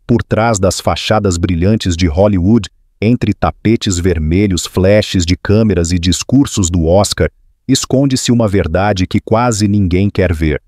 Por trás das fachadas brilhantes de Hollywood, entre tapetes vermelhos, flashes de câmeras e discursos do Oscar, esconde-se uma verdade que quase ninguém quer ver.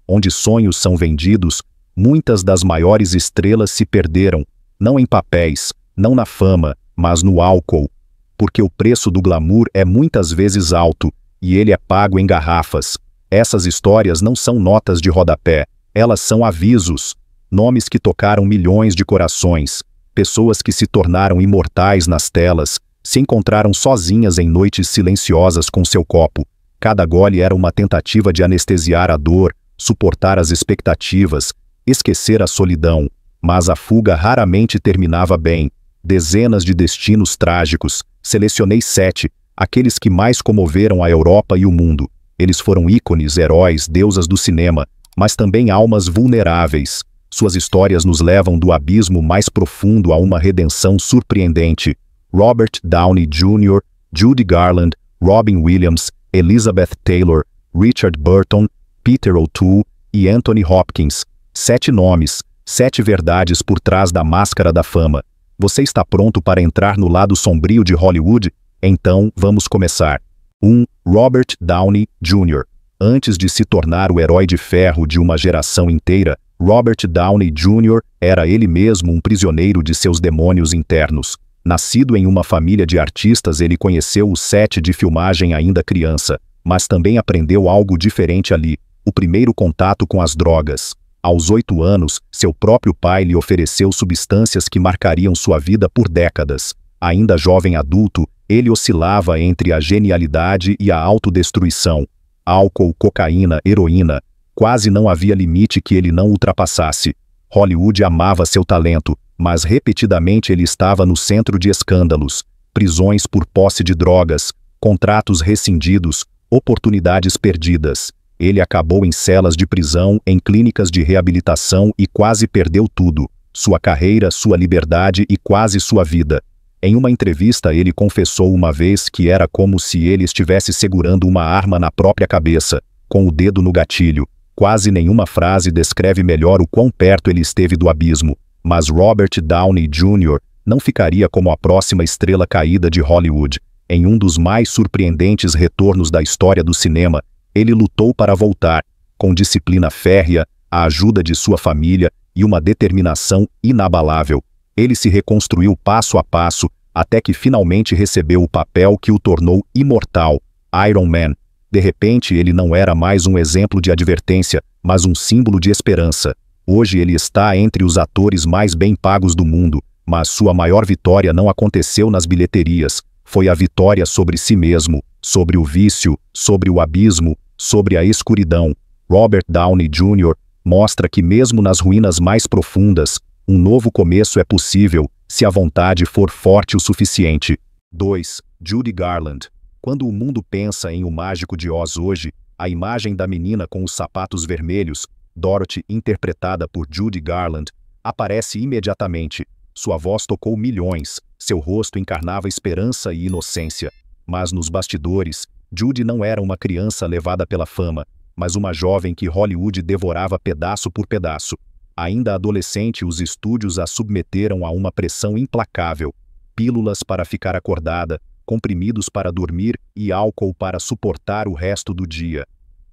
Onde sonhos são vendidos, muitas das maiores estrelas se perderam, não em papéis, não na fama, mas no álcool. Porque o preço do glamour é muitas vezes alto, e ele é pago em garrafas. Essas histórias não são notas de rodapé, elas são avisos. Nomes que tocaram milhões de corações, pessoas que se tornaram imortais nas telas, se encontraram sozinhas em noites silenciosas com seu copo. Cada gole era uma tentativa de anestesiar a dor, suportar as expectativas, esquecer a solidão, mas a fuga raramente terminava bem. Dezenas de destinos trágicos, selecionei 7, aqueles que mais comoveram a Europa e o mundo. Eles foram ícones, heróis, deusas do cinema, mas também almas vulneráveis. Suas histórias nos levam do abismo mais profundo a uma redenção surpreendente. Robert Downey Jr., Judy Garland, Robin Williams, Elizabeth Taylor, Richard Burton, Peter O'Toole e Anthony Hopkins. 7 nomes, 7 verdades por trás da máscara da fama. Você está pronto para entrar no lado sombrio de Hollywood? Então, vamos começar. 1. Robert Downey Jr. Antes de se tornar o herói de ferro de uma geração inteira, Robert Downey Jr. era ele mesmo um prisioneiro de seus demônios internos. Nascido em uma família de artistas, ele conheceu o set de filmagem ainda criança, mas também aprendeu algo diferente ali: o primeiro contato com as drogas. Aos 8 anos, seu próprio pai lhe ofereceu substâncias que marcariam sua vida por décadas. Ainda jovem adulto, ele oscilava entre a genialidade e a autodestruição. Álcool, cocaína, heroína. Quase não havia limite que ele não ultrapassasse. Hollywood amava seu talento, mas repetidamente ele estava no centro de escândalos, prisões por posse de drogas, contratos rescindidos, oportunidades perdidas. Ele acabou em celas de prisão, em clínicas de reabilitação e quase perdeu tudo: sua carreira, sua liberdade e quase sua vida. Em uma entrevista, ele confessou uma vez que era como se ele estivesse segurando uma arma na própria cabeça, com o dedo no gatilho. Quase nenhuma frase descreve melhor o quão perto ele esteve do abismo, mas Robert Downey Jr. não ficaria como a próxima estrela caída de Hollywood. Em um dos mais surpreendentes retornos da história do cinema, ele lutou para voltar, com disciplina férrea, a ajuda de sua família e uma determinação inabalável. Ele se reconstruiu passo a passo, até que finalmente recebeu o papel que o tornou imortal: Iron Man. De repente, ele não era mais um exemplo de advertência, mas um símbolo de esperança. Hoje ele está entre os atores mais bem pagos do mundo, mas sua maior vitória não aconteceu nas bilheterias. Foi a vitória sobre si mesmo, sobre o vício, sobre o abismo, sobre a escuridão. Robert Downey Jr. mostra que mesmo nas ruínas mais profundas, um novo começo é possível, se a vontade for forte o suficiente. 2. Judy Garland. Quando o mundo pensa em O Mágico de Oz hoje, a imagem da menina com os sapatos vermelhos, Dorothy, interpretada por Judy Garland, aparece imediatamente. Sua voz tocou milhões, seu rosto encarnava esperança e inocência. Mas nos bastidores, Judy não era uma criança levada pela fama, mas uma jovem que Hollywood devorava pedaço por pedaço. Ainda adolescente, os estúdios a submeteram a uma pressão implacável: pílulas para ficar acordada, comprimidos para dormir e álcool para suportar o resto do dia.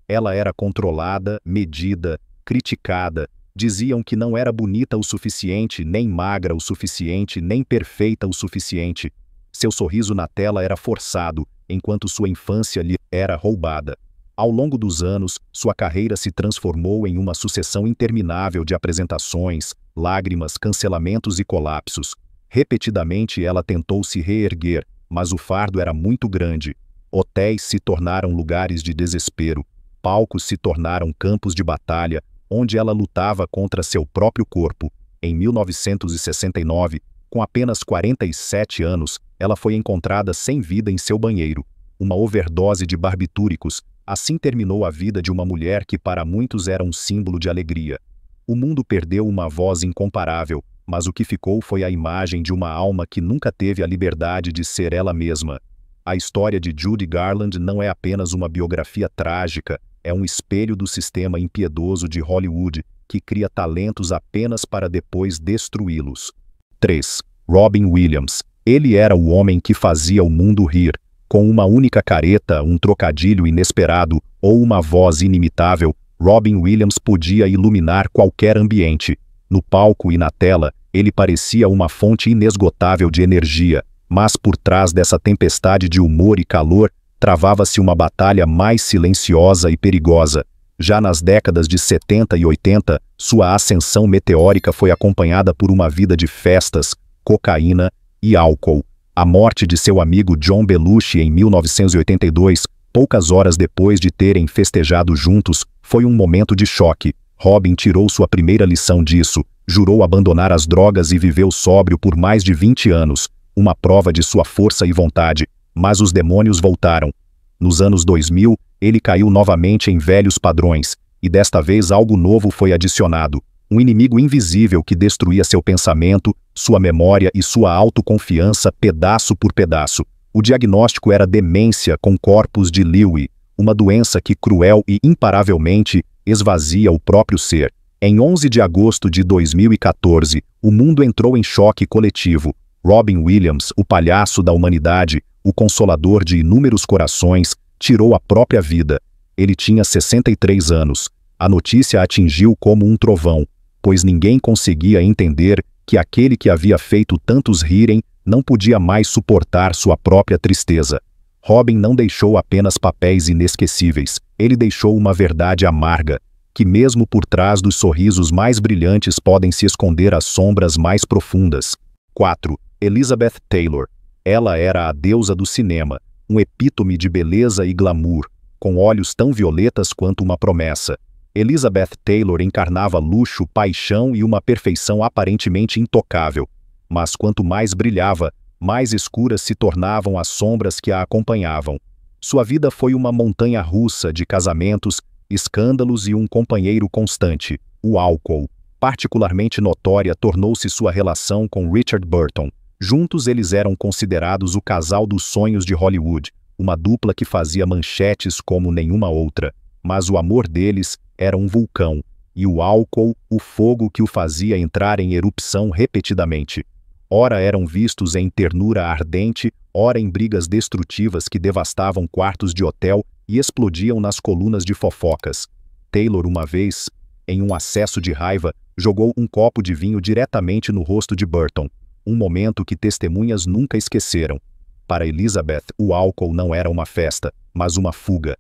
Ela era controlada, medida, criticada. Diziam que não era bonita o suficiente, nem magra o suficiente, nem perfeita o suficiente. Seu sorriso na tela era forçado, enquanto sua infância lhe era roubada. Ao longo dos anos, sua carreira se transformou em uma sucessão interminável de apresentações, lágrimas, cancelamentos e colapsos. Repetidamente ela tentou se reerguer, mas o fardo era muito grande. Hotéis se tornaram lugares de desespero. Palcos se tornaram campos de batalha, onde ela lutava contra seu próprio corpo. Em 1969, com apenas 47 anos, ela foi encontrada sem vida em seu banheiro. Uma overdose de barbitúricos. Assim terminou a vida de uma mulher que para muitos era um símbolo de alegria. O mundo perdeu uma voz incomparável, mas o que ficou foi a imagem de uma alma que nunca teve a liberdade de ser ela mesma. A história de Judy Garland não é apenas uma biografia trágica, é um espelho do sistema impiedoso de Hollywood, que cria talentos apenas para depois destruí-los. 3. Robin Williams. Ele era o homem que fazia o mundo rir. Com uma única careta, um trocadilho inesperado ou uma voz inimitável, Robin Williams podia iluminar qualquer ambiente. No palco e na tela, ele parecia uma fonte inesgotável de energia, mas por trás dessa tempestade de humor e calor, travava-se uma batalha mais silenciosa e perigosa. Já nas décadas de 70 e 80, sua ascensão meteórica foi acompanhada por uma vida de festas, cocaína e álcool. A morte de seu amigo John Belushi em 1982, poucas horas depois de terem festejado juntos, foi um momento de choque. Robin tirou sua primeira lição disso, jurou abandonar as drogas e viveu sóbrio por mais de 20 anos, uma prova de sua força e vontade, mas os demônios voltaram. Nos anos 2000, ele caiu novamente em velhos padrões, e desta vez algo novo foi adicionado, um inimigo invisível que destruía seu pensamento, sua memória e sua autoconfiança pedaço por pedaço. O diagnóstico era demência com corpus de Lewy, uma doença que cruel e imparavelmente esvazia o próprio ser. Em 11 de agosto de 2014, o mundo entrou em choque coletivo. Robin Williams, o palhaço da humanidade, o consolador de inúmeros corações, tirou a própria vida. Ele tinha 63 anos. A notícia atingiu como um trovão, pois ninguém conseguia entender que aquele que havia feito tantos rirem não podia mais suportar sua própria tristeza. Robin não deixou apenas papéis inesquecíveis, ele deixou uma verdade amarga, que mesmo por trás dos sorrisos mais brilhantes podem se esconder as sombras mais profundas. 4. Elizabeth Taylor. Ela era a deusa do cinema, um epítome de beleza e glamour, com olhos tão violetas quanto uma promessa. Elizabeth Taylor encarnava luxo, paixão e uma perfeição aparentemente intocável. Mas quanto mais brilhava, mais escuras se tornavam as sombras que a acompanhavam. Sua vida foi uma montanha-russa de casamentos, escândalos e um companheiro constante, o álcool. Particularmente notória tornou-se sua relação com Richard Burton. Juntos eles eram considerados o casal dos sonhos de Hollywood, uma dupla que fazia manchetes como nenhuma outra. Mas o amor deles era um vulcão, e o álcool, o fogo que o fazia entrar em erupção repetidamente. Ora eram vistos em ternura ardente, ora em brigas destrutivas que devastavam quartos de hotel e explodiam nas colunas de fofocas. Taylor, uma vez, em um acesso de raiva, jogou um copo de vinho diretamente no rosto de Burton, um momento que testemunhas nunca esqueceram. Para Elizabeth, o álcool não era uma festa, mas uma fuga.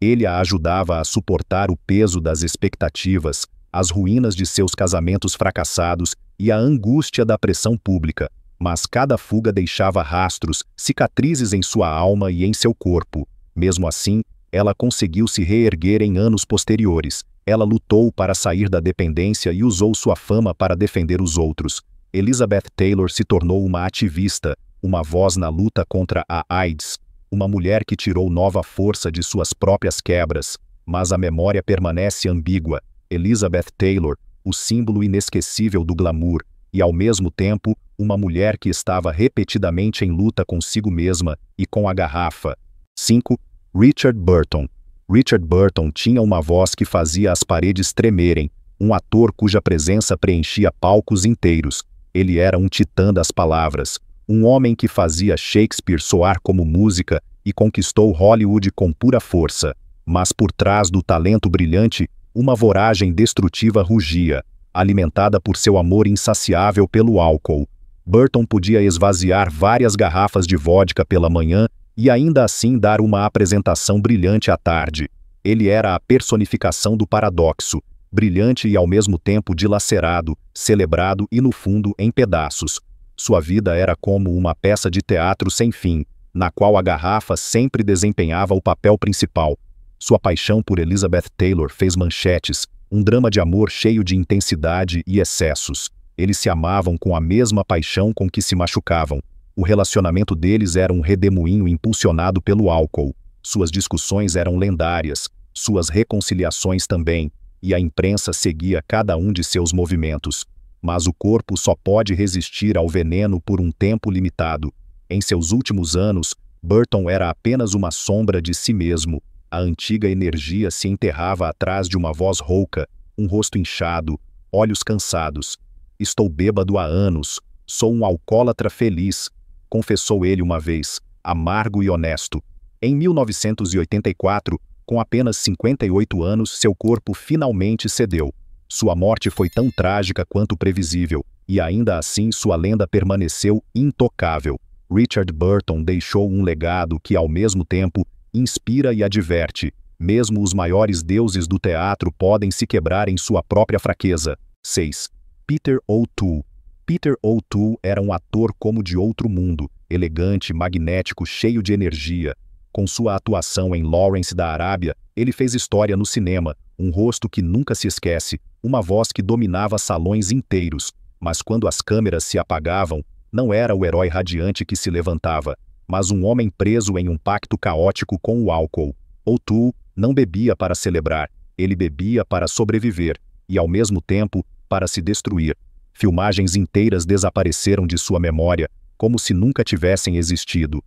Ele a ajudava a suportar o peso das expectativas, as ruínas de seus casamentos fracassados e a angústia da pressão pública, mas cada fuga deixava rastros, cicatrizes em sua alma e em seu corpo. Mesmo assim, ela conseguiu se reerguer em anos posteriores. Ela lutou para sair da dependência e usou sua fama para defender os outros. Elizabeth Taylor se tornou uma ativista, uma voz na luta contra a AIDS, uma mulher que tirou nova força de suas próprias quebras, mas a memória permanece ambígua. Elizabeth Taylor, o símbolo inesquecível do glamour, e ao mesmo tempo, uma mulher que estava repetidamente em luta consigo mesma e com a garrafa. 5. Richard Burton. Richard Burton tinha uma voz que fazia as paredes tremerem, um ator cuja presença preenchia palcos inteiros. Ele era um titã das palavras, um homem que fazia Shakespeare soar como música e conquistou Hollywood com pura força. Mas por trás do talento brilhante, uma voragem destrutiva rugia, alimentada por seu amor insaciável pelo álcool. Burton podia esvaziar várias garrafas de vodka pela manhã e ainda assim dar uma apresentação brilhante à tarde. Ele era a personificação do paradoxo, brilhante e ao mesmo tempo dilacerado, celebrado e no fundo em pedaços. Sua vida era como uma peça de teatro sem fim, na qual a garrafa sempre desempenhava o papel principal. Sua paixão por Elizabeth Taylor fez manchetes, um drama de amor cheio de intensidade e excessos. Eles se amavam com a mesma paixão com que se machucavam. O relacionamento deles era um redemoinho impulsionado pelo álcool. Suas discussões eram lendárias, suas reconciliações também, e a imprensa seguia cada um de seus movimentos. Mas o corpo só pode resistir ao veneno por um tempo limitado. Em seus últimos anos, Burton era apenas uma sombra de si mesmo. A antiga energia se enterrava atrás de uma voz rouca, um rosto inchado, olhos cansados. Estou bêbado há anos, sou um alcoólatra feliz, confessou ele uma vez, amargo e honesto. Em 1984, com apenas 58 anos, seu corpo finalmente cedeu. Sua morte foi tão trágica quanto previsível, e ainda assim sua lenda permaneceu intocável. Richard Burton deixou um legado que, ao mesmo tempo, inspira e adverte. Mesmo os maiores deuses do teatro podem se quebrar em sua própria fraqueza. 6. Peter O'Toole. Peter O'Toole era um ator como de outro mundo, elegante, magnético, cheio de energia. Com sua atuação em Lawrence da Arábia, ele fez história no cinema, um rosto que nunca se esquece, uma voz que dominava salões inteiros. Mas quando as câmeras se apagavam, não era o herói radiante que se levantava, mas um homem preso em um pacto caótico com o álcool. O'Toole não bebia para celebrar, ele bebia para sobreviver, e ao mesmo tempo, para se destruir. Filmagens inteiras desapareceram de sua memória, como se nunca tivessem existido.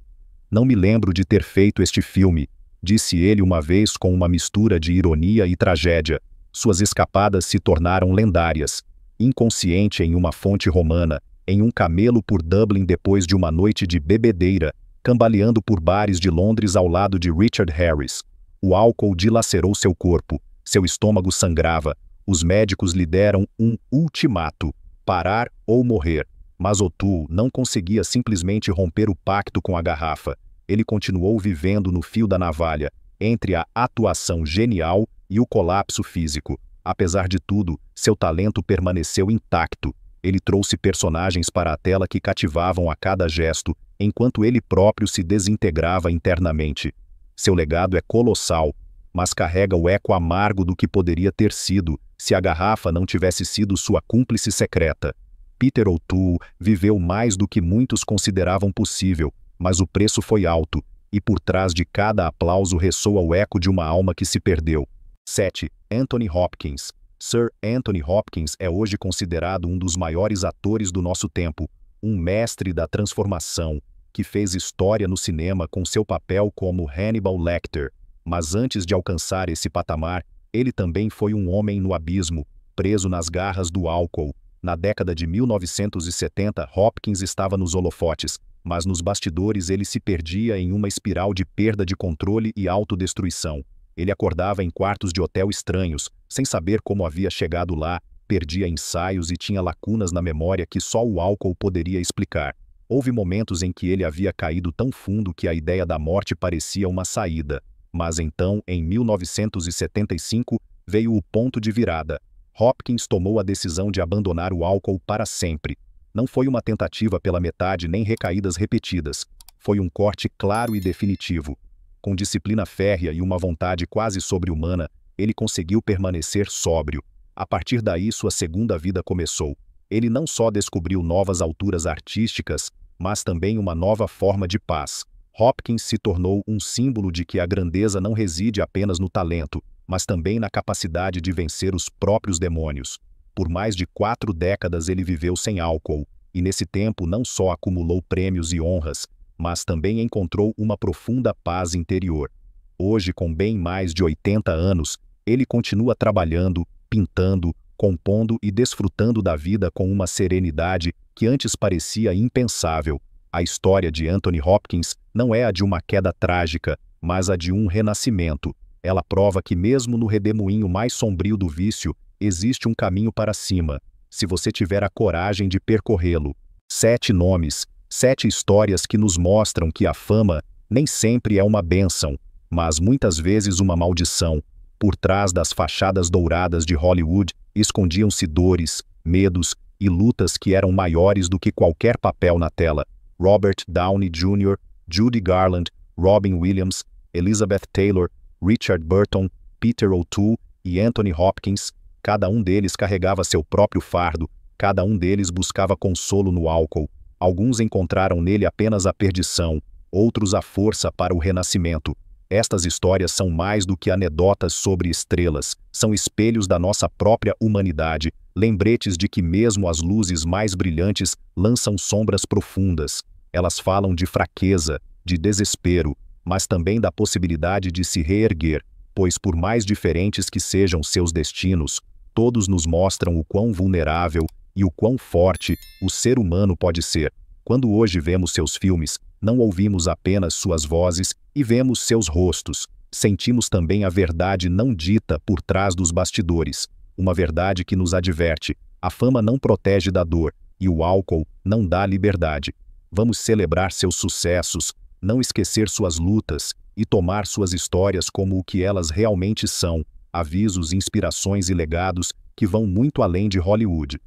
Não me lembro de ter feito este filme, disse ele uma vez com uma mistura de ironia e tragédia. Suas escapadas se tornaram lendárias. Inconsciente em uma fonte romana, em um camelo por Dublin depois de uma noite de bebedeira, cambaleando por bares de Londres ao lado de Richard Harris. O álcool dilacerou seu corpo, seu estômago sangrava, os médicos lhe deram um ultimato: parar ou morrer. Mas O'Toole não conseguia simplesmente romper o pacto com a garrafa. Ele continuou vivendo no fio da navalha, entre a atuação genial e o colapso físico. Apesar de tudo, seu talento permaneceu intacto. Ele trouxe personagens para a tela que cativavam a cada gesto, enquanto ele próprio se desintegrava internamente. Seu legado é colossal, mas carrega o eco amargo do que poderia ter sido se a garrafa não tivesse sido sua cúmplice secreta. Peter O'Toole viveu mais do que muitos consideravam possível, mas o preço foi alto, e por trás de cada aplauso ressoa o eco de uma alma que se perdeu. 7. Anthony Hopkins. Sir Anthony Hopkins é hoje considerado um dos maiores atores do nosso tempo, um mestre da transformação, que fez história no cinema com seu papel como Hannibal Lecter. Mas antes de alcançar esse patamar, ele também foi um homem no abismo, preso nas garras do álcool. Na década de 1970, Hopkins estava nos holofotes, mas nos bastidores ele se perdia em uma espiral de perda de controle e autodestruição. Ele acordava em quartos de hotel estranhos, sem saber como havia chegado lá, perdia ensaios e tinha lacunas na memória que só o álcool poderia explicar. Houve momentos em que ele havia caído tão fundo que a ideia da morte parecia uma saída. Mas então, em 1975, veio o ponto de virada. Hopkins tomou a decisão de abandonar o álcool para sempre. Não foi uma tentativa pela metade nem recaídas repetidas. Foi um corte claro e definitivo. Com disciplina férrea e uma vontade quase sobre-humana, ele conseguiu permanecer sóbrio. A partir daí, sua segunda vida começou. Ele não só descobriu novas alturas artísticas, mas também uma nova forma de paz. Hopkins se tornou um símbolo de que a grandeza não reside apenas no talento, mas também na capacidade de vencer os próprios demônios. Por mais de 4 décadas ele viveu sem álcool, e nesse tempo não só acumulou prêmios e honras, mas também encontrou uma profunda paz interior. Hoje, com bem mais de 80 anos, ele continua trabalhando, pintando, compondo e desfrutando da vida com uma serenidade que antes parecia impensável. A história de Anthony Hopkins não é a de uma queda trágica, mas a de um renascimento. Ela prova que mesmo no redemoinho mais sombrio do vício, existe um caminho para cima, se você tiver a coragem de percorrê-lo. 7 nomes, 7 histórias que nos mostram que a fama nem sempre é uma bênção, mas muitas vezes uma maldição. Por trás das fachadas douradas de Hollywood, escondiam-se dores, medos e lutas que eram maiores do que qualquer papel na tela. Robert Downey Jr., Judy Garland, Robin Williams, Elizabeth Taylor, Richard Burton, Peter O'Toole e Anthony Hopkins, cada um deles carregava seu próprio fardo, cada um deles buscava consolo no álcool. Alguns encontraram nele apenas a perdição, outros a força para o renascimento. Estas histórias são mais do que anedotas sobre estrelas, são espelhos da nossa própria humanidade, lembretes de que mesmo as luzes mais brilhantes lançam sombras profundas. Elas falam de fraqueza, de desespero, mas também da possibilidade de se reerguer, pois por mais diferentes que sejam seus destinos, Todos nos mostram o quão vulnerável e o quão forte o ser humano pode ser. Quando hoje vemos seus filmes, não ouvimos apenas suas vozes e vemos seus rostos. Sentimos também a verdade não dita por trás dos bastidores. Uma verdade que nos adverte: a fama não protege da dor e o álcool não dá liberdade. Vamos celebrar seus sucessos, não esquecer suas lutas e tomar suas histórias como o que elas realmente são: avisos, inspirações e legados que vão muito além de Hollywood.